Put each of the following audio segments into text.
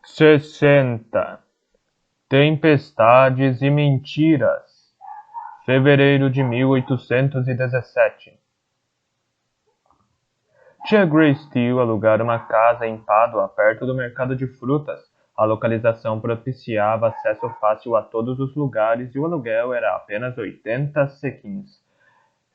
60. Tempestades e mentiras. Fevereiro de 1817. Tia Grace Steele alugara uma casa em Pádua, perto do mercado de frutas. A localização propiciava acesso fácil a todos os lugares e o aluguel era apenas 80 sequins,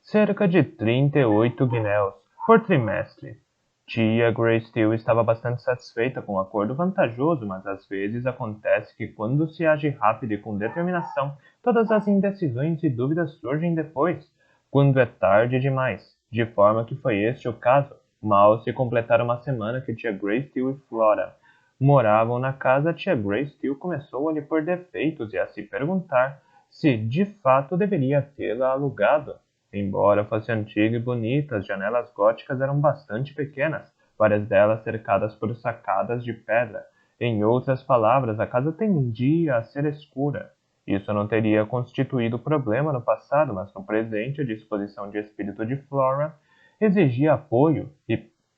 cerca de 38 guinéus, por trimestre. Tia Grace Steele estava bastante satisfeita com o acordo vantajoso, mas às vezes acontece que quando se age rápido e com determinação, todas as indecisões e dúvidas surgem depois, quando é tarde demais, de forma que foi este o caso. Mal se completara uma semana que tia Grace Steele e Flora moravam na casa, tia Grace Steele começou a lhe pôr defeitos e a se perguntar se de fato deveria tê-la alugado. Embora fosse antiga e bonita, as janelas góticas eram bastante pequenas, várias delas cercadas por sacadas de pedra. Em outras palavras, a casa tendia a ser escura. Isso não teria constituído problema no passado, mas no presente a disposição de espírito de Flora exigia apoio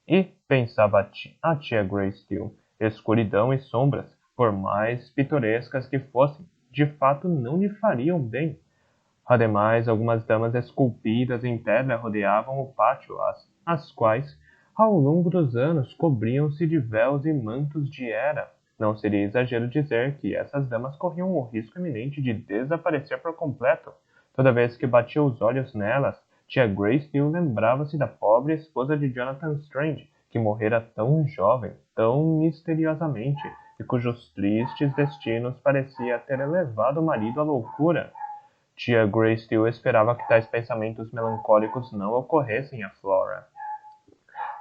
e pensava a tia Grace Steele, escuridão e sombras, por mais pitorescas que fossem, de fato não lhe fariam bem. Ademais, algumas damas esculpidas em pedra rodeavam o pátio, as quais, ao longo dos anos, cobriam-se de véus e mantos de era. Não seria exagero dizer que essas damas corriam o risco iminente de desaparecer por completo. Toda vez que batia os olhos nelas, tia Grace Steele lembrava-se da pobre esposa de Jonathan Strange, que morrera tão jovem, tão misteriosamente, e cujos tristes destinos parecia ter elevado o marido à loucura. Tia Grace Steele esperava que tais pensamentos melancólicos não ocorressem a Flora.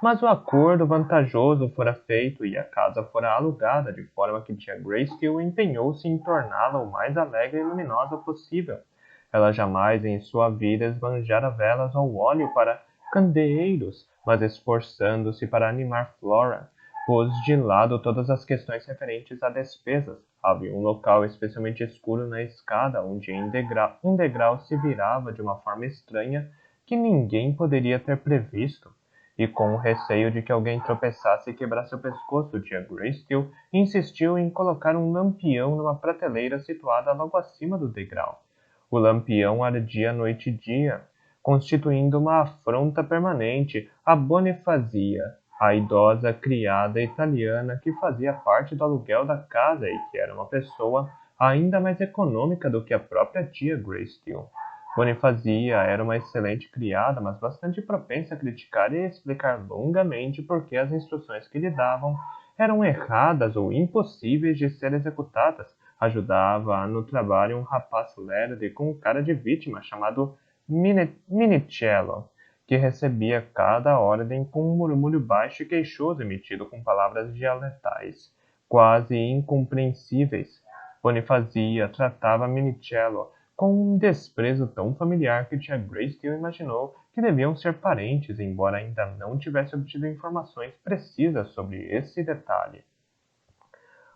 Mas o acordo vantajoso fora feito e a casa fora alugada, de forma que tia Grace Steele empenhou-se em torná-la o mais alegre e luminosa possível. Ela jamais em sua vida esbanjara velas ou óleo para candeeiros, mas esforçando-se para animar Flora, pôs de lado todas as questões referentes a despesas. Havia um local especialmente escuro na escada, onde um degrau se virava de uma forma estranha que ninguém poderia ter previsto. E com o receio de que alguém tropeçasse e quebrasse o pescoço, tia Grace Steele insistiu em colocar um lampião numa prateleira situada logo acima do degrau. O lampião ardia noite e dia, constituindo uma afronta permanente a Bonifazia, a idosa criada italiana que fazia parte do aluguel da casa e que era uma pessoa ainda mais econômica do que a própria tia Grace Steele. Bonifazia era uma excelente criada, mas bastante propensa a criticar e explicar longamente por que as instruções que lhe davam eram erradas ou impossíveis de ser executadas. Ajudava no trabalho um rapaz lerdo e com cara de vítima chamado Minicello, que recebia cada ordem com um murmúrio baixo e queixoso emitido com palavras dialetais, quase incompreensíveis. Bonifazia tratava Minicello com um desprezo tão familiar que tia Grace Steele imaginou que deviam ser parentes, embora ainda não tivesse obtido informações precisas sobre esse detalhe.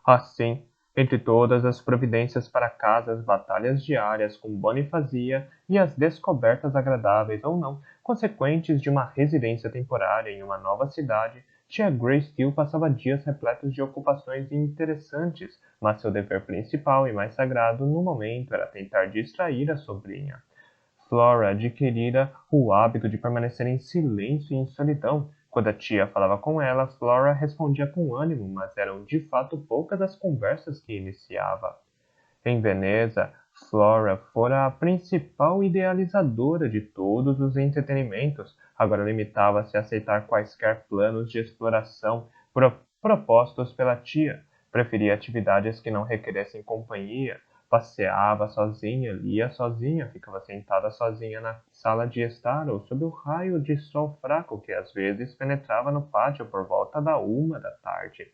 Assim, entre todas as providências para casa, as batalhas diárias com Bonifazia e as descobertas agradáveis ou não, consequentes de uma residência temporária em uma nova cidade, tia Grace Steele passava dias repletos de ocupações interessantes, mas seu dever principal e mais sagrado no momento era tentar distrair a sobrinha. Flora adquirira o hábito de permanecer em silêncio e em solidão. Quando a tia falava com ela, Flora respondia com ânimo, mas eram de fato poucas as conversas que iniciava. Em Veneza, Flora fora a principal idealizadora de todos os entretenimentos, agora limitava-se a aceitar quaisquer planos de exploração propostos pela tia. Preferia atividades que não requeressem companhia. Passeava sozinha, lia sozinha, ficava sentada sozinha na sala de estar ou sob o raio de sol fraco que às vezes penetrava no pátio por volta da 1 da tarde.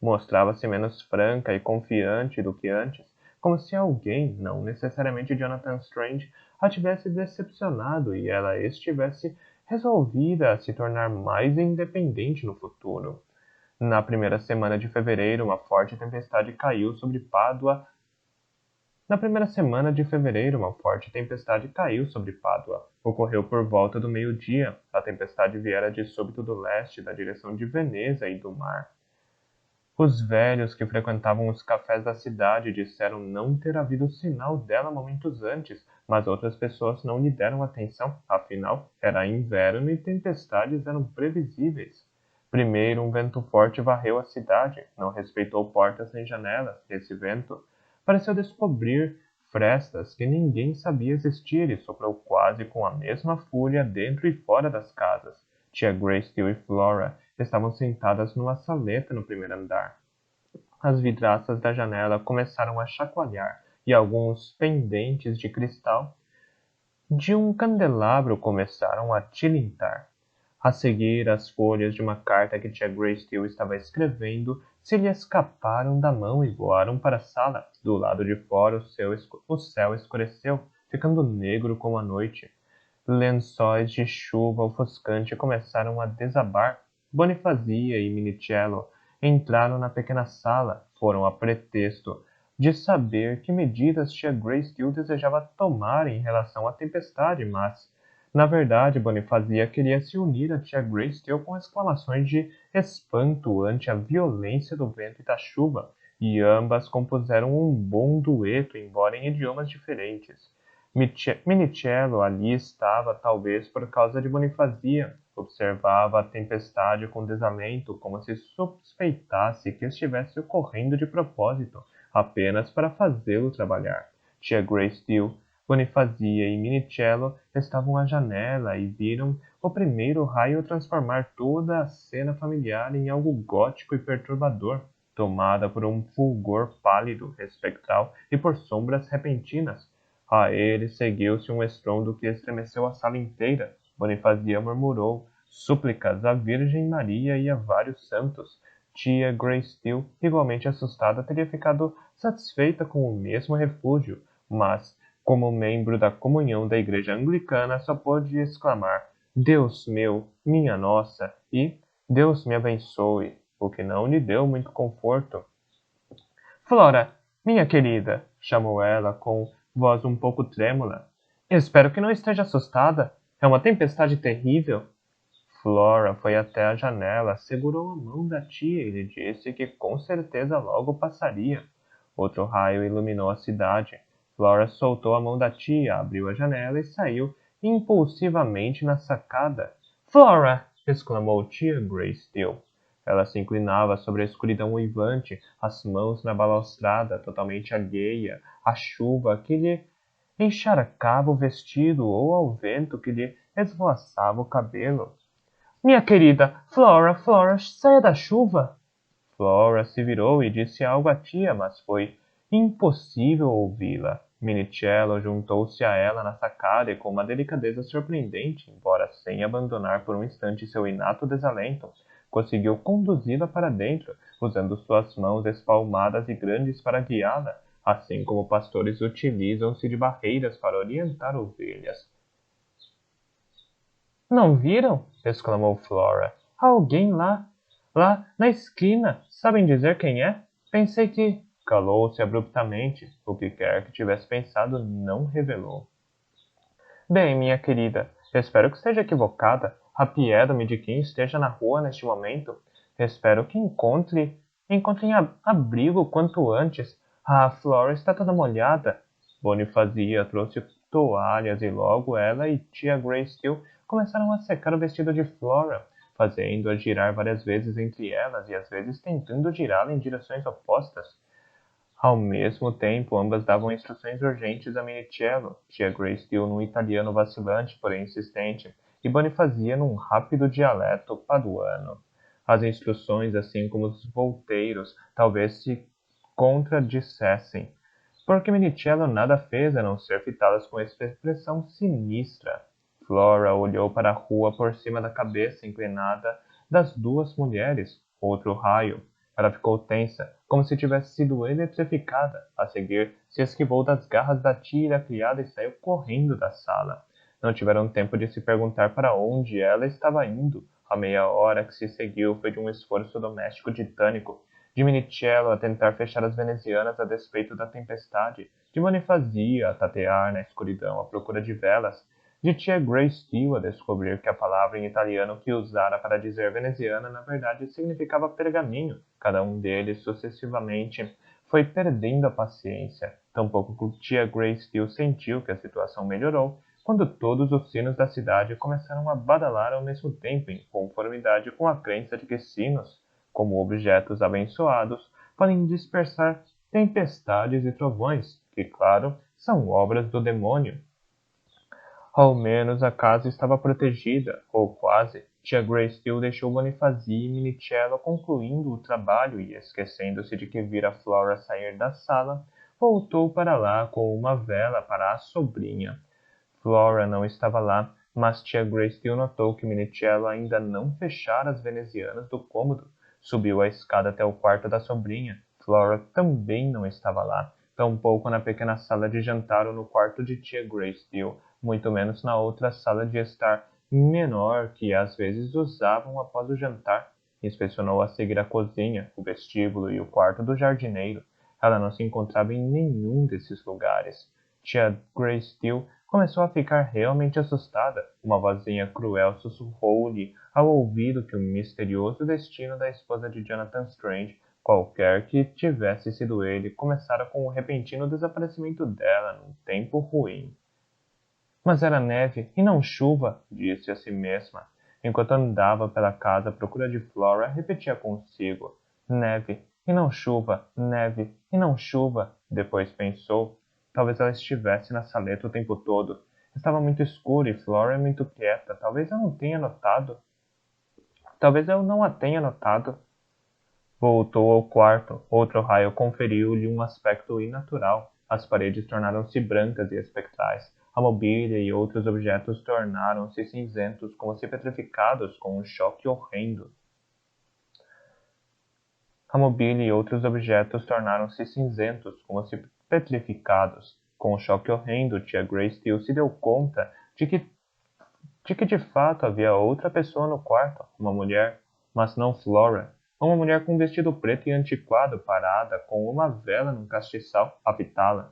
Mostrava-se menos franca e confiante do que antes, como se alguém, não necessariamente Jonathan Strange, a tivesse decepcionado e ela estivesse resolvida a se tornar mais independente no futuro. Na primeira semana de fevereiro, uma forte tempestade caiu sobre Pádua. Na primeira semana de fevereiro, uma forte tempestade caiu sobre Pádua. Ocorreu por volta do meio-dia. A tempestade viera de súbito do leste, da direção de Veneza e do mar. Os velhos que frequentavam os cafés da cidade disseram não ter havido sinal dela momentos antes, mas outras pessoas não lhe deram atenção, afinal, era inverno e tempestades eram previsíveis. Primeiro, um vento forte varreu a cidade, não respeitou portas nem janelas. Esse vento pareceu descobrir frestas que ninguém sabia existir e soprou quase com a mesma fúria dentro e fora das casas. Tia Grace e Flora estavam sentadas numa saleta no primeiro andar. As vidraças da janela começaram a chacoalhar e alguns pendentes de cristal de um candelabro começaram a tilintar. A seguir, as folhas de uma carta que tia Grace Steele estava escrevendo se lhe escaparam da mão e voaram para a sala. Do lado de fora, o céu escureceu, ficando negro como a noite. Lençóis de chuva ofuscante começaram a desabar. Bonifazia e Minicello entraram na pequena sala. Foram a pretexto de saber que medidas tia Grace Steele desejava tomar em relação à tempestade, mas, na verdade, Bonifazia queria se unir a tia Grace Steele com exclamações de espanto ante a violência do vento e da chuva, e ambas compuseram um bom dueto, embora em idiomas diferentes. Minicello ali estava, talvez por causa de Bonifazia. Observava a tempestade com desalento, como se suspeitasse que estivesse ocorrendo de propósito, apenas para fazê-lo trabalhar. Tia Grace Steele, Bonifazia e Minicello estavam à janela e viram o primeiro raio transformar toda a cena familiar em algo gótico e perturbador, tomada por um fulgor pálido, espectral e por sombras repentinas. A ele seguiu-se um estrondo que estremeceu a sala inteira. Bonifazia murmurou súplicas à Virgem Maria e a vários santos. Tia Grace Steele, igualmente assustada, teria ficado satisfeita com o mesmo refúgio, mas, como membro da comunhão da Igreja Anglicana, só pôde exclamar: Deus meu, minha nossa, e Deus me abençoe, o que não lhe deu muito conforto. Flora, minha querida, chamou ela com voz um pouco trêmula. Espero que não esteja assustada. É uma tempestade terrível. Flora foi até a janela, segurou a mão da tia e lhe disse que com certeza logo passaria. Outro raio iluminou a cidade. Flora soltou a mão da tia, abriu a janela e saiu impulsivamente na sacada. Flora! Exclamou tia Grace Steele. Ela se inclinava sobre a escuridão uivante, as mãos na balustrada, totalmente alheia à chuva que lhe encharcava o vestido ou ao vento que lhe esvoaçava o cabelo. Minha querida, Flora, Flora, saia da chuva! Flora se virou e disse algo à tia, mas foi impossível ouvi-la. Minicello juntou-se a ela na sacada e com uma delicadeza surpreendente, embora sem abandonar por um instante seu inato desalento, conseguiu conduzi-la para dentro, usando suas mãos espalmadas e grandes para guiá-la, assim como pastores utilizam-se de barreiras para orientar ovelhas. Não viram? Exclamou Flora. Há alguém lá. Lá, na esquina. Sabem dizer quem é? Pensei que... Calou-se abruptamente. O que quer que tivesse pensado não revelou. Bem, minha querida, espero que esteja equivocada. Apiedo-me de quem esteja na rua neste momento. Espero que encontrem abrigo quanto antes. A Flora está toda molhada. Bonifazia trouxe toalhas e logo ela e tia Grace Steele começaram a secar o vestido de Flora, fazendo-a girar várias vezes entre elas e às vezes tentando girá-la em direções opostas. Ao mesmo tempo, ambas davam instruções urgentes a Minicello, tia Grace Steele num italiano vacilante, porém insistente, e Bonifazia num rápido dialeto paduano. As instruções, assim como os volteiros, talvez se contradissessem, porque Minicello nada fez a não ser fitá-las com expressão sinistra. Flora olhou para a rua por cima da cabeça inclinada das duas mulheres. Outro raio. Ela ficou tensa, como se tivesse sido eletrificada. A seguir, se esquivou das garras da tia e da criada e saiu correndo da sala. Não tiveram tempo de se perguntar para onde ela estava indo. A meia hora que se seguiu foi de um esforço doméstico titânico, de Minicello a tentar fechar as venezianas a despeito da tempestade, de Bonifazia a tatear na escuridão à procura de velas, de tia Grace Steele a descobrir que a palavra em italiano que usara para dizer veneziana na verdade significava pergaminho. Cada um deles, sucessivamente, foi perdendo a paciência. Tampouco tia Grace Steele sentiu que a situação melhorou quando todos os sinos da cidade começaram a badalar ao mesmo tempo, em conformidade com a crença de que sinos, como objetos abençoados, podem dispersar tempestades e trovões, que, claro, são obras do demônio. Ao menos a casa estava protegida, ou quase. Tia Grace Steele deixou Bonifazi e Minicello concluindo o trabalho e, esquecendo-se de que vira Flora sair da sala, voltou para lá com uma vela para a sobrinha. Flora não estava lá, mas tia Grace Steele notou que Minicello ainda não fechara as venezianas do cômodo. Subiu a escada até o quarto da sobrinha. Flora também não estava lá, tampouco na pequena sala de jantar ou no quarto de tia Grace Steele, muito menos na outra sala de estar menor que às vezes usavam após o jantar. Inspecionou a seguir a cozinha, o vestíbulo e o quarto do jardineiro. Ela não se encontrava em nenhum desses lugares. Tia Grace Steele começou a ficar realmente assustada. Uma vozinha cruel sussurrou-lhe ao ouvido que o misterioso destino da esposa de Jonathan Strange, qualquer que tivesse sido ele, começara com o repentino desaparecimento dela num tempo ruim. Mas era neve e não chuva, disse a si mesma. Enquanto andava pela casa à procura de Flora, repetia consigo: neve e não chuva, neve e não chuva. Depois pensou: talvez ela estivesse na saleta o tempo todo. Estava muito escuro e Flora muito quieta. Talvez eu não tenha notado. Talvez eu não a tenha notado. Voltou ao quarto. Outro raio conferiu-lhe um aspecto inatural. As paredes tornaram-se brancas e espectrais. A mobília e outros objetos tornaram-se cinzentos, como se petrificados com um choque horrendo. A mobília e outros objetos tornaram-se cinzentos, como se petrificados. Com um choque horrendo, tia Grace Steele se deu conta de que de fato havia outra pessoa no quarto, uma mulher, mas não Flora. Uma mulher com um vestido preto e antiquado, parada, com uma vela num castiçal, a pitá-la.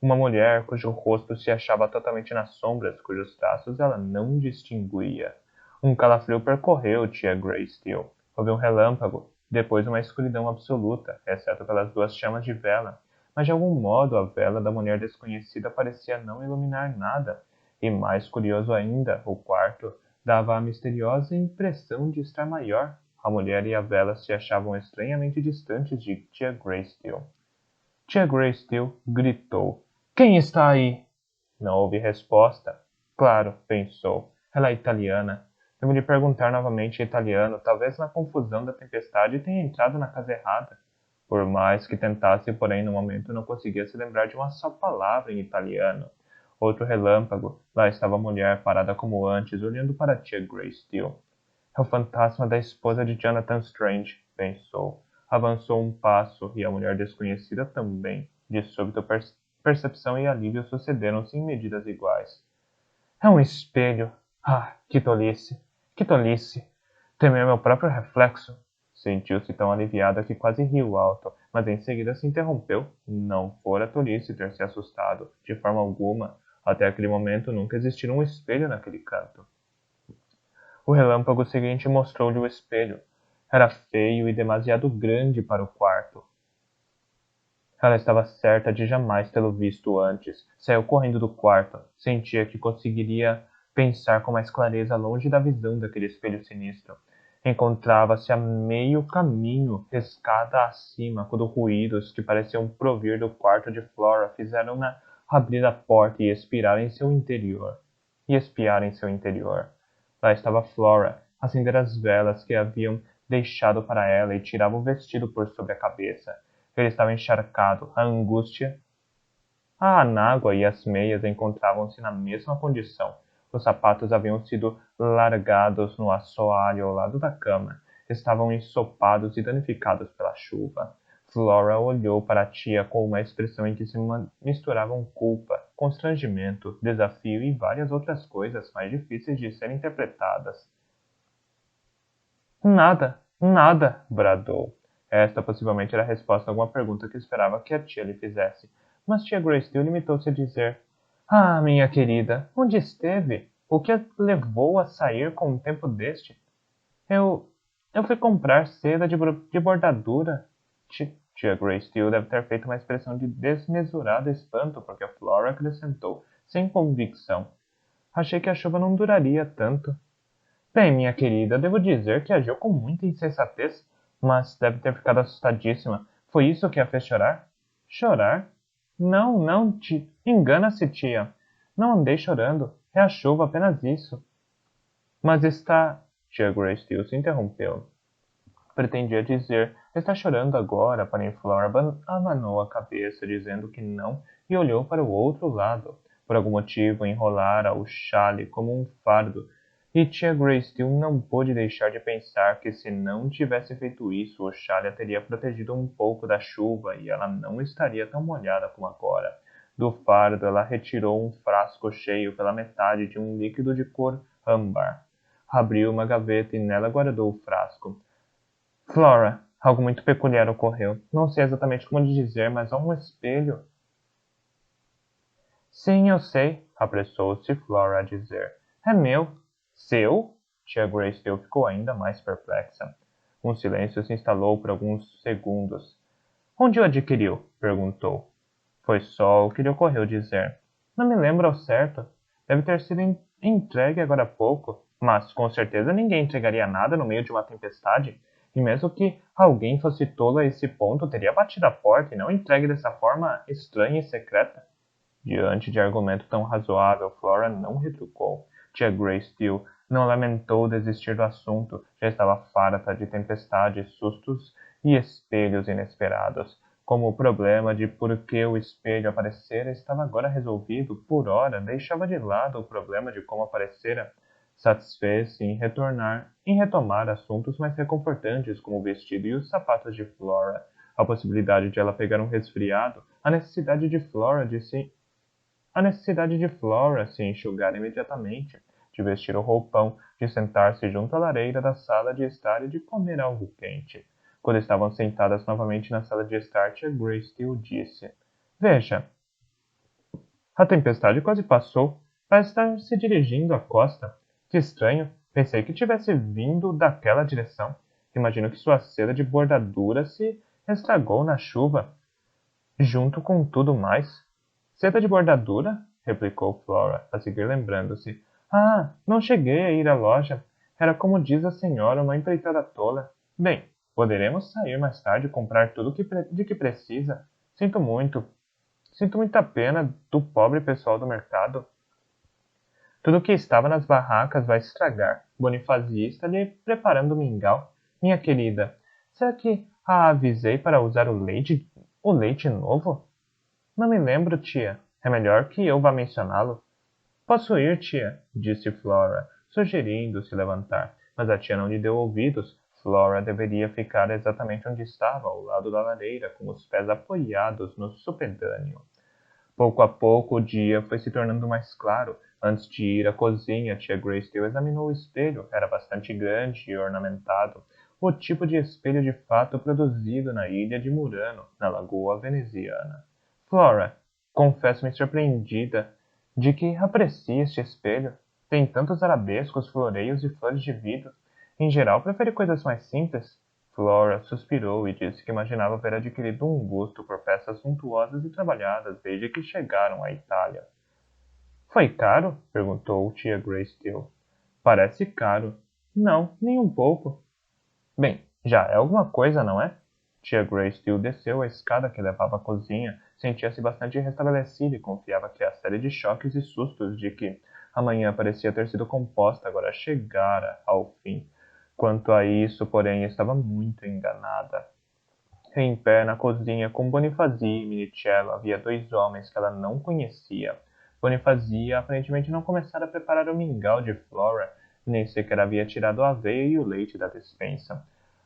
Uma mulher cujo rosto se achava totalmente nas sombras, cujos traços ela não distinguia. Um calafrio percorreu tia Grace Steele. Houve um relâmpago, depois uma escuridão absoluta, exceto pelas duas chamas de vela. Mas de algum modo a vela da mulher desconhecida parecia não iluminar nada. E mais curioso ainda, o quarto dava a misteriosa impressão de estar maior. A mulher e a vela se achavam estranhamente distantes de tia Grace Steele. Tia Grace Steele gritou: "Quem está aí?" Não houve resposta. Claro, pensou. Ela é italiana. Devo lhe perguntar novamente em italiano. Talvez na confusão da tempestade tenha entrado na casa errada. Por mais que tentasse, porém, no momento não conseguia se lembrar de uma só palavra em italiano. Outro relâmpago. Lá estava a mulher, parada como antes, olhando para tia Grace Steele. É o fantasma da esposa de Jonathan Strange, pensou. Avançou um passo, e a mulher desconhecida também. De súbito, percepção e alívio sucederam-se em medidas iguais. É um espelho. Ah, que tolice! Que tolice! Temer meu próprio reflexo. Sentiu-se tão aliviada que quase riu alto, mas em seguida se interrompeu. Não fora tolice ter se assustado, de forma alguma. Até aquele momento nunca existira um espelho naquele canto. O relâmpago seguinte mostrou-lhe o espelho. Era feio e demasiado grande para o quarto. Ela estava certa de jamais tê-lo visto antes. Saiu correndo do quarto. Sentia que conseguiria pensar com mais clareza longe da visão daquele espelho sinistro. Encontrava-se a meio caminho, escada acima, quando ruídos que pareciam provir do quarto de Flora fizeram-na abrir a porta e espiar em seu interior. Lá estava Flora, a acender as velas que haviam deixado para ela e tirava o vestido por sobre a cabeça. Ele estava encharcado, a angústia. A anágua e as meias encontravam-se na mesma condição. Os sapatos haviam sido largados no assoalho ao lado da cama. Estavam ensopados e danificados pela chuva. Flora olhou para a tia com uma expressão em que se misturavam culpa, constrangimento, desafio e várias outras coisas mais difíceis de serem interpretadas. Nada, nada, bradou. Esta possivelmente era a resposta a alguma pergunta que esperava que a tia lhe fizesse, mas tia Grace Steele limitou-se a dizer: Ah, minha querida, onde esteve? O que a levou a sair com um tempo deste? Eu. Eu fui comprar seda de bordadura. Tia Grace Steele deve ter feito uma expressão de desmesurado espanto, porque a Flora acrescentou, sem convicção. Achei que a chuva não duraria tanto. Bem, minha querida, devo dizer que agiu com muita insensatez, mas deve ter ficado assustadíssima. Foi isso que a fez chorar? Chorar? Não, não, engana-se, tia. Não andei chorando. É a chuva, apenas isso. Mas está. Tia Grace Steele se interrompeu. Pretendia dizer, está chorando agora, porém Flora abanou a cabeça, dizendo que não, e olhou para o outro lado. Por algum motivo, enrolara o chale como um fardo, e tia Grace Steele não pôde deixar de pensar que se não tivesse feito isso, o chale a teria protegido um pouco da chuva, e ela não estaria tão molhada como agora. Do fardo, ela retirou um frasco cheio pela metade de um líquido de cor âmbar. Abriu uma gaveta e nela guardou o frasco. Flora, algo muito peculiar ocorreu. Não sei exatamente como lhe dizer, mas há um espelho. Sim, eu sei, apressou-se Flora a dizer. É meu. Seu? Tia Grace ficou ainda mais perplexa. Um silêncio se instalou por alguns segundos. Onde o adquiriu? Perguntou. Foi só o que lhe ocorreu dizer. Não me lembro ao certo. Deve ter sido entregue agora há pouco. Mas com certeza ninguém entregaria nada no meio de uma tempestade. E mesmo que alguém fosse tolo a esse ponto, teria batido a porta e não entregue dessa forma estranha e secreta. Diante de argumento tão razoável, Flora não retrucou. Tia Grace Steele não lamentou desistir do assunto, já estava farta de tempestades, sustos e espelhos inesperados. Como o problema de por que o espelho aparecera estava agora resolvido, por ora deixava de lado o problema de como aparecera. Satisfez-se em retomar assuntos mais reconfortantes, como o vestido e os sapatos de Flora, a possibilidade de ela pegar um resfriado, a necessidade de Flora se enxugar imediatamente, de vestir o roupão, de sentar-se junto à lareira da sala de estar e de comer algo quente. Quando estavam sentadas novamente na sala de estar, tia Grace Steele disse: Veja, a tempestade quase passou. Parece estar se dirigindo à costa. Que estranho. Pensei que tivesse vindo daquela direção. Imagino que sua seda de bordadura se estragou na chuva, junto com tudo mais. Seda de bordadura? Replicou Flora, a seguir lembrando-se. Ah, não cheguei a ir à loja. Era como diz a senhora, uma empreitada tola. Bem, poderemos sair mais tarde e comprar tudo de que precisa. Sinto muito. Sinto muita pena do pobre pessoal do mercado. Tudo que estava nas barracas vai estragar. Bonifazia está lhe preparando o mingau. Minha querida, será que a avisei para usar o leite novo? Não me lembro, tia. É melhor que eu vá mencioná-lo. Posso ir, tia, disse Flora, sugerindo se levantar, mas a tia não lhe deu ouvidos. Flora deveria ficar exatamente onde estava, ao lado da lareira, com os pés apoiados no supedâneo. Pouco a pouco o dia foi se tornando mais claro. Antes de ir à cozinha, tia Graysdale examinou o espelho. Era bastante grande e ornamentado. O tipo de espelho de fato produzido na ilha de Murano, na lagoa veneziana. Flora, confesso-me surpreendida de que aprecie este espelho. Tem tantos arabescos, floreios e flores de vidro. Em geral, prefere coisas mais simples. Flora suspirou e disse que imaginava haver adquirido um gosto por peças suntuosas e trabalhadas desde que chegaram à Itália. Foi caro? Perguntou tia Grace Steele. Parece caro. Não, nem um pouco. Bem, já é alguma coisa, não é? Tia Grace Steele desceu a escada que levava à cozinha, sentia-se bastante restabelecida e confiava que a série de choques e sustos de que a manhã parecia ter sido composta agora chegara ao fim. Quanto a isso, porém, estava muito enganada. Em pé na cozinha com Bonifazia e Minicello havia dois homens que ela não conhecia. Bonifazia aparentemente não começara a preparar o mingau de Flora, nem sequer havia tirado a aveia e o leite da despensa.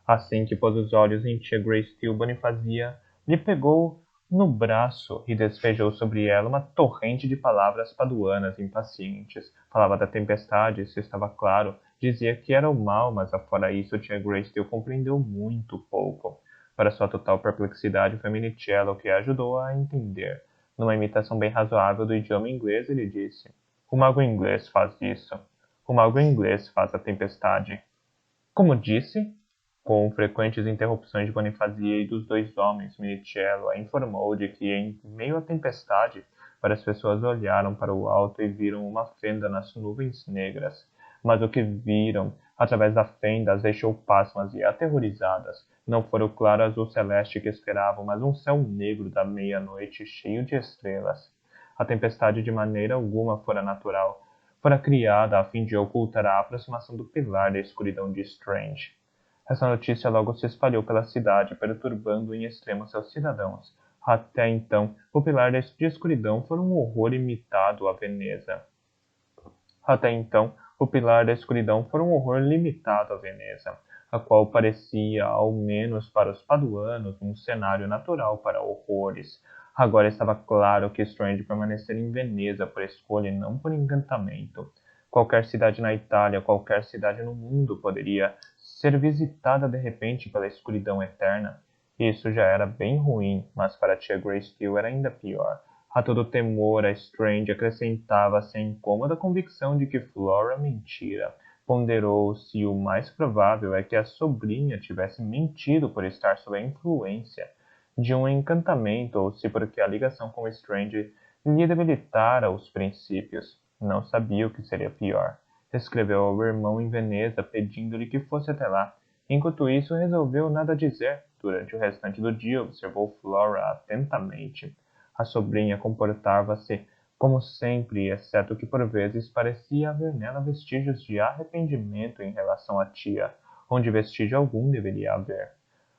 Assim que pôs os olhos em tia Grace Steele, Bonifazia lhe pegou no braço e despejou sobre ela uma torrente de palavras paduanas impacientes. Falava da tempestade, isso estava claro. Dizia que era o mal, mas afora isso tia Grace Steele compreendeu muito pouco. Para sua total perplexidade, foi Minicello que a ajudou a entender. Numa imitação bem razoável do idioma inglês, ele disse: "O mago inglês faz isso. O mago inglês faz a tempestade." Como disse? Com frequentes interrupções de Bonifazia e dos dois homens, Minichiello a informou de que, em meio à tempestade, várias pessoas olharam para o alto e viram uma fenda nas nuvens negras. Mas o que viram através da fenda as deixou pasmas e aterrorizadas. Não fora o claro azul celeste que esperavam, mas um céu negro da meia-noite cheio de estrelas. A tempestade de maneira alguma fora natural. Fora criada a fim de ocultar a aproximação do pilar da escuridão de Strange. Essa notícia logo se espalhou pela cidade, perturbando em extremo seus cidadãos. Até então, o pilar de escuridão foi um horror imitado a Veneza. Até então, o pilar da escuridão foi um horror limitado a Veneza, a qual parecia, ao menos para os paduanos, um cenário natural para horrores. Agora estava claro que Strange permaneceria em Veneza por escolha e não por encantamento. Qualquer cidade na Itália, qualquer cidade no mundo poderia ser visitada de repente pela escuridão eterna. Isso já era bem ruim, mas para tia Greystill era ainda pior. A todo temor, a Strange acrescentava-se a incômoda convicção de que Flora mentira. Ponderou-se o mais provável é que a sobrinha tivesse mentido por estar sob a influência de um encantamento ou se porque a ligação com Strange lhe debilitara os princípios. Não sabia o que seria pior. Escreveu ao irmão em Veneza pedindo-lhe que fosse até lá. Enquanto isso, resolveu nada dizer. Durante o restante do dia, observou Flora atentamente. A sobrinha comportava-se como sempre, exceto que por vezes parecia haver nela vestígios de arrependimento em relação à tia, onde vestígio algum deveria haver.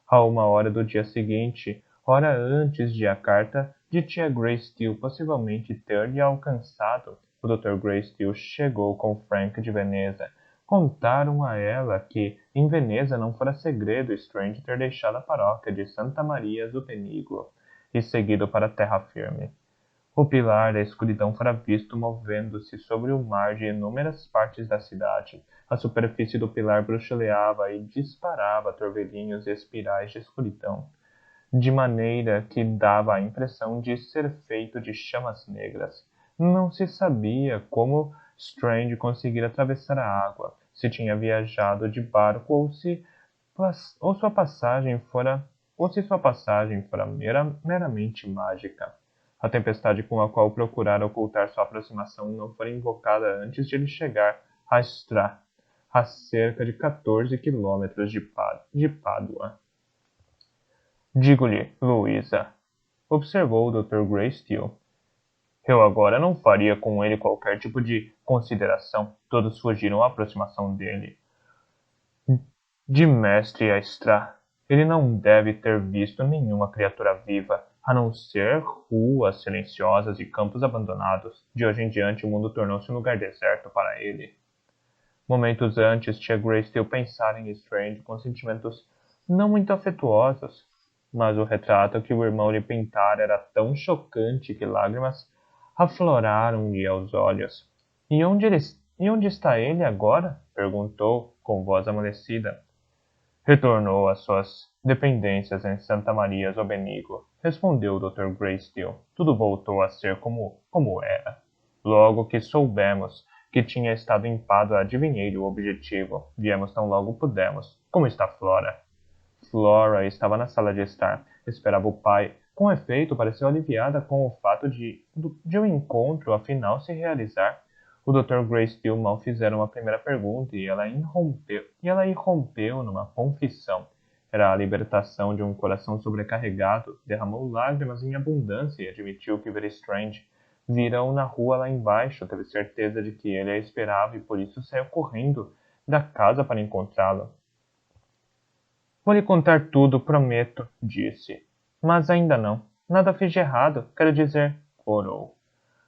A uma hora do dia seguinte, hora antes de a carta de tia Greystill possivelmente ter-lhe alcançado, o Dr. Greystill chegou com Frank de Veneza. Contaram a ela que, em Veneza, não fora segredo Strange ter deixado a paróquia de Santa Maria do Peniglo e seguido para a terra firme. O pilar da escuridão fora visto movendo-se sobre o mar de inúmeras partes da cidade. A superfície do pilar bruxuleava e disparava torvelinhos e espirais de escuridão, de maneira que dava a impressão de ser feito de chamas negras. Não se sabia como Strange conseguira atravessar a água, se tinha viajado de barco ou sua passagem fora ou se sua passagem fora meramente mágica. A tempestade com a qual procurara ocultar sua aproximação não fora invocada antes de ele chegar a Stra, a cerca de 14 quilômetros de Pádua. Digo-lhe, Louisa, observou o Dr. Greystill. Eu agora não faria com ele qualquer tipo de consideração. Todos fugiram à aproximação dele. De mestre a Stra, ele não deve ter visto nenhuma criatura viva, a não ser ruas silenciosas e campos abandonados. De hoje em diante, o mundo tornou-se um lugar deserto para ele. Momentos antes, tia Greystill pensara em Strange com sentimentos não muito afetuosos, mas o retrato que o irmão lhe pintara era tão chocante que lágrimas afloraram-lhe aos olhos. E onde está ele agora? Perguntou, com voz amolecida. Retornou às suas dependências em Santa Maria do Beniglo, respondeu o Dr. Greystill. Tudo voltou a ser como era. Logo que soubemos que tinha estado em Pádua, adivinhei o objetivo. Viemos tão logo pudemos. Como está Flora? Flora estava na sala de estar. Esperava o pai. Com efeito, pareceu aliviada com o fato de o encontro afinal se realizar. O Dr. Greystill mal fizeram a primeira pergunta e ela irrompeu numa confissão. Era a libertação de um coração sobrecarregado. Derramou lágrimas em abundância e admitiu que vira Strange. Vira-o na rua lá embaixo, teve certeza de que ele a esperava e por isso saiu correndo da casa para encontrá-lo. Vou lhe contar tudo, prometo, disse. Mas ainda não. Nada fiz de errado, quero dizer, orou.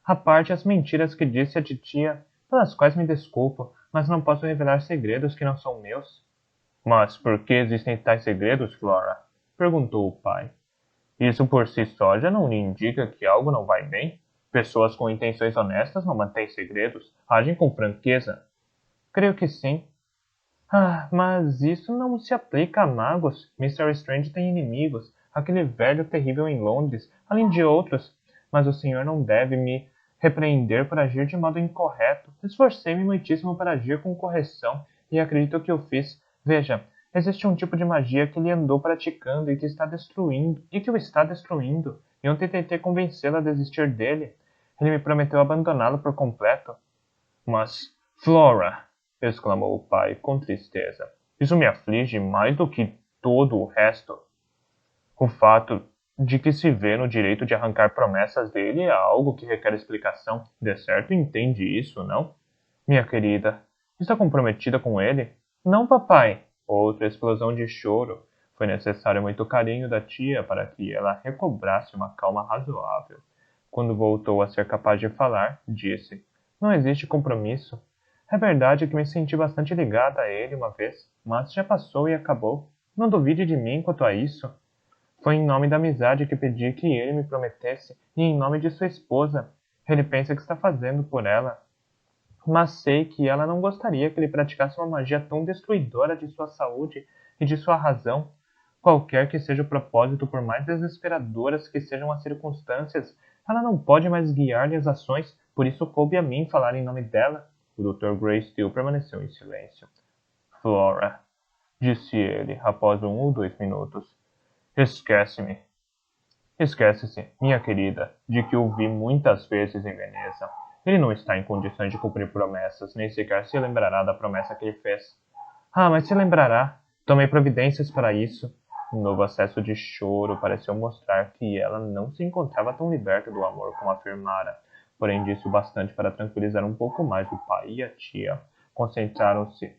À parte as mentiras que disse a titia, pelas quais me desculpo, mas não posso revelar segredos que não são meus. Mas por que existem tais segredos, Flora? Perguntou o pai. Isso por si só já não lhe indica que algo não vai bem? Pessoas com intenções honestas não mantêm segredos, agem com franqueza. Creio que sim. Ah, mas isso não se aplica a magos. Mr. Strange tem inimigos. Aquele velho terrível em Londres, além de outros. mas o senhor não deve me repreender por agir de modo incorreto. Esforcei-me muitíssimo para agir com correção e acredito que o fiz. Veja, existe um tipo de magia que ele andou praticando e que o está destruindo. E ontem tentei convencê-lo a desistir dele. Ele me prometeu abandoná-lo por completo. Mas, Flora, exclamou o pai com tristeza, isso me aflige mais do que todo o resto. O fato de que se vê no direito de arrancar promessas dele é algo que requer explicação. De certo entende isso, não? Minha querida, está comprometida com ele? Não, papai. Outra explosão de choro. Foi necessário muito carinho da tia para que ela recobrasse uma calma razoável. Quando voltou a ser capaz de falar, disse: Não existe compromisso. É verdade que me senti bastante ligada a ele uma vez, mas já passou e acabou. Não duvide de mim quanto a isso. Foi em nome da amizade que pedi que ele me prometesse, e em nome de sua esposa. Ele pensa que está fazendo por ela, mas sei que ela não gostaria que ele praticasse uma magia tão destruidora de sua saúde e de sua razão. Qualquer que seja o propósito, por mais desesperadoras que sejam as circunstâncias, ela não pode mais guiar-lhe as ações, por isso coube a mim falar em nome dela. O Dr. Greystill permaneceu em silêncio. Flora, disse ele, após 1 ou 2 minutos, esquece-me. Esquece-se, minha querida, de que o vi muitas vezes em Veneza. Ele não está em condições de cumprir promessas, nem sequer se lembrará da promessa que ele fez. Ah, mas se lembrará. Tomei providências para isso. Um novo acesso de choro pareceu mostrar que ela não se encontrava tão liberta do amor como afirmara. Porém, disse o bastante para tranquilizar um pouco mais o pai e a tia. Convenceram-se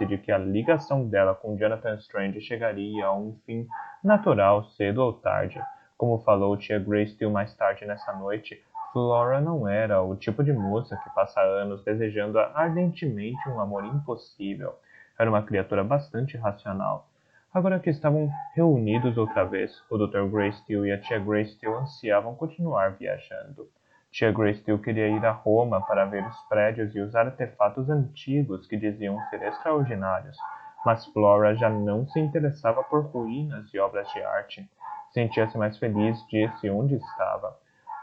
de que a ligação dela com Jonathan Strange chegaria a um fim natural cedo ou tarde. Como falou tia Greystill mais tarde nessa noite, Flora não era o tipo de moça que passa anos desejando ardentemente um amor impossível. Era uma criatura bastante racional. Agora que estavam reunidos outra vez, o Dr. Greystill e a tia Greystill ansiavam continuar viajando. Tia Greystill queria ir a Roma para ver os prédios e os artefatos antigos que diziam ser extraordinários, mas Flora já não se interessava por ruínas e obras de arte. Sentia-se mais feliz, disse, onde estava.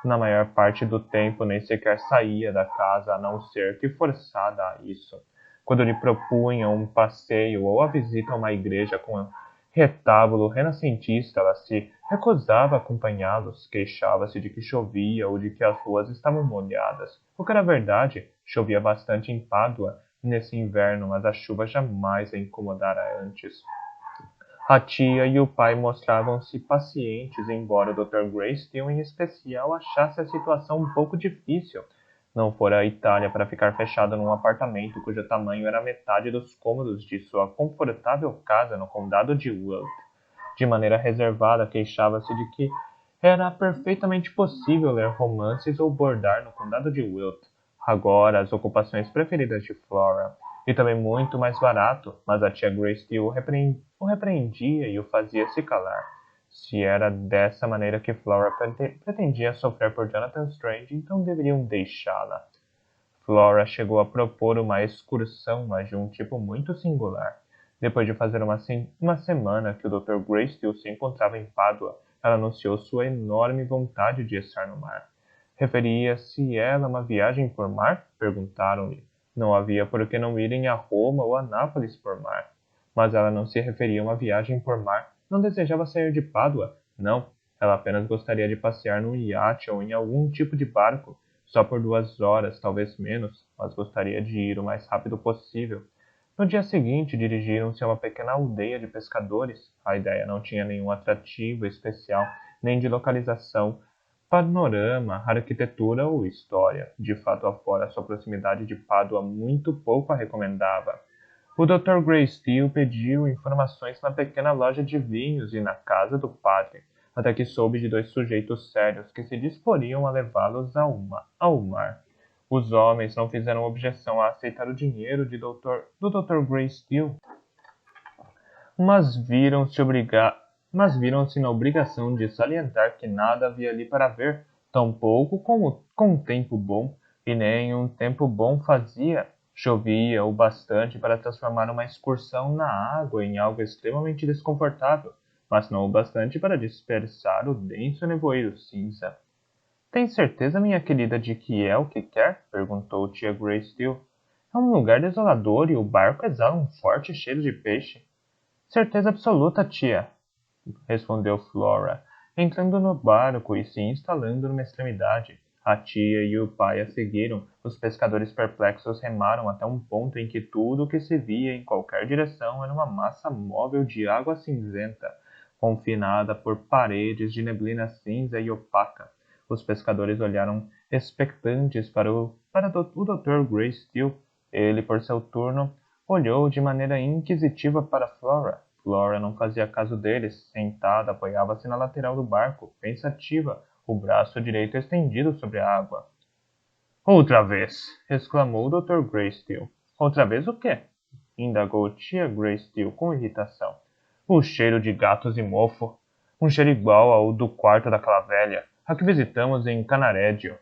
Na maior parte do tempo nem sequer saía da casa, a não ser que forçada a isso. Quando lhe propunham um passeio ou a visita a uma igreja com retábulo renascentista, ela se recusava a acompanhá-los, queixava-se de que chovia ou de que as ruas estavam molhadas. O que era verdade, chovia bastante em Pádua nesse inverno, mas a chuva jamais a incomodara antes. A tia e o pai mostravam-se pacientes, embora o Dr. Greystill em especial achasse a situação um pouco difícil. Não fora à Itália para ficar fechado num apartamento cujo tamanho era metade dos cômodos de sua confortável casa no condado de Wilt. De maneira reservada, queixava-se de que era perfeitamente possível ler romances ou bordar no condado de Wilt. Agora, as ocupações preferidas de Flora, e também muito mais barato, mas a tia Greystill o repreendia e o fazia se calar. Se era dessa maneira que Flora pretendia sofrer por Jonathan Strange, então deveriam deixá-la. Flora chegou a propor uma excursão, mas de um tipo muito singular. Depois de fazer uma semana que o Dr. Greystill se encontrava em Pádua, ela anunciou sua enorme vontade de estar no mar. Referia-se ela a uma viagem por mar? Perguntaram-lhe. Não havia por que não irem a Roma ou a Nápoles por mar. Mas ela não se referia a uma viagem por mar. Não desejava sair de Pádua. Não. Ela apenas gostaria de passear num iate ou em algum tipo de barco. Só por 2 horas, talvez menos, mas gostaria de ir o mais rápido possível. No dia seguinte, dirigiram-se a uma pequena aldeia de pescadores. A ideia não tinha nenhum atrativo especial, nem de localização, panorama, arquitetura ou história. De fato, afora sua proximidade de Pádua muito pouco a recomendava. O Dr. Greystill pediu informações na pequena loja de vinhos e na casa do padre, até que soube de 2 sujeitos sérios que se disporiam a levá-los ao mar. Os homens não fizeram objeção a aceitar o dinheiro do Dr. Greystill, mas viram-se na obrigação de salientar que nada havia ali para ver, tampouco com tempo bom, e nem um tempo bom fazia. Chovia o bastante para transformar uma excursão na água em algo extremamente desconfortável, mas não o bastante para dispersar o denso nevoeiro cinza. Tem certeza, minha querida, de que é o que quer? Perguntou tia Gracedieu. É um lugar desolador e o barco exala um forte cheiro de peixe. Certeza absoluta, tia, respondeu Flora, entrando no barco e se instalando numa extremidade. A tia e o pai a seguiram. Os pescadores perplexos remaram até um ponto em que tudo o que se via em qualquer direção era uma massa móvel de água cinzenta, confinada por paredes de neblina cinza e opaca. Os pescadores olharam expectantes para o Dr. Gracedieu. Ele, por seu turno, olhou de maneira inquisitiva para Flora. Flora não fazia caso deles. Sentada, apoiava-se na lateral do barco, pensativa, o braço direito estendido sobre a água. Outra vez! Exclamou o Dr. Gracedieu. Outra vez o quê? Indagou tia Gracedieu com irritação. O cheiro de gatos e mofo. Um cheiro igual ao do quarto daquela velha, a que visitamos em Canarédio.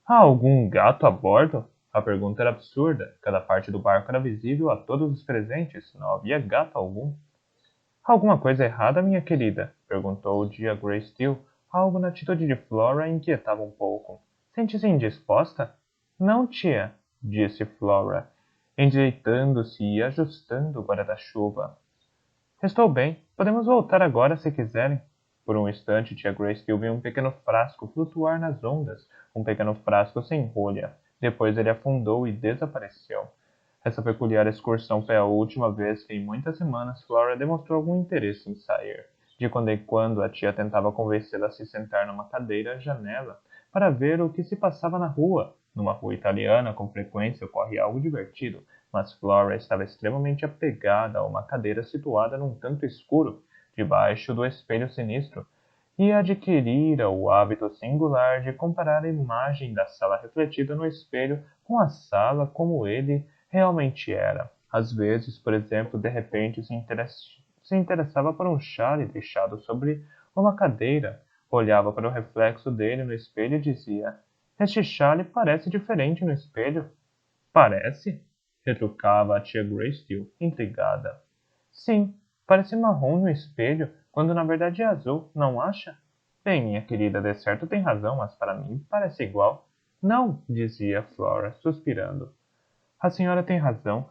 Há algum gato a bordo? A pergunta era absurda. Cada parte do barco era visível a todos os presentes. Não havia gato algum. Alguma coisa errada, minha querida? Perguntou o dia Gracedieu. Algo na atitude de Flora a inquietava um pouco. Sente-se indisposta? Não, tia, disse Flora, endireitando-se e ajustando o guarda-chuva. Estou bem. Podemos voltar agora se quiserem. Por um instante, tia Gracedieu viu um pequeno frasco flutuar nas ondas, um pequeno frasco sem rolha. Depois ele afundou e desapareceu. Essa peculiar excursão foi a última vez que em muitas semanas Flora demonstrou algum interesse em sair. De quando em quando a tia tentava convencê-la a se sentar numa cadeira à janela para ver o que se passava na rua. Numa rua italiana, com frequência ocorre algo divertido, mas Flora estava extremamente apegada a uma cadeira situada num canto escuro, debaixo do espelho sinistro, e adquirira o hábito singular de comparar a imagem da sala refletida no espelho com a sala como ele realmente era. Às vezes, por exemplo, de repente se interessava por um chale deixado sobre uma cadeira, olhava para o reflexo dele no espelho e dizia: Este chale parece diferente no espelho. Parece? Retrucava a tia Gracedieu, intrigada. Sim, parece marrom no espelho, quando na verdade é azul, não acha? Bem, minha querida, de certo tem razão, mas para mim parece igual. Não, dizia Flora, suspirando. A senhora tem razão.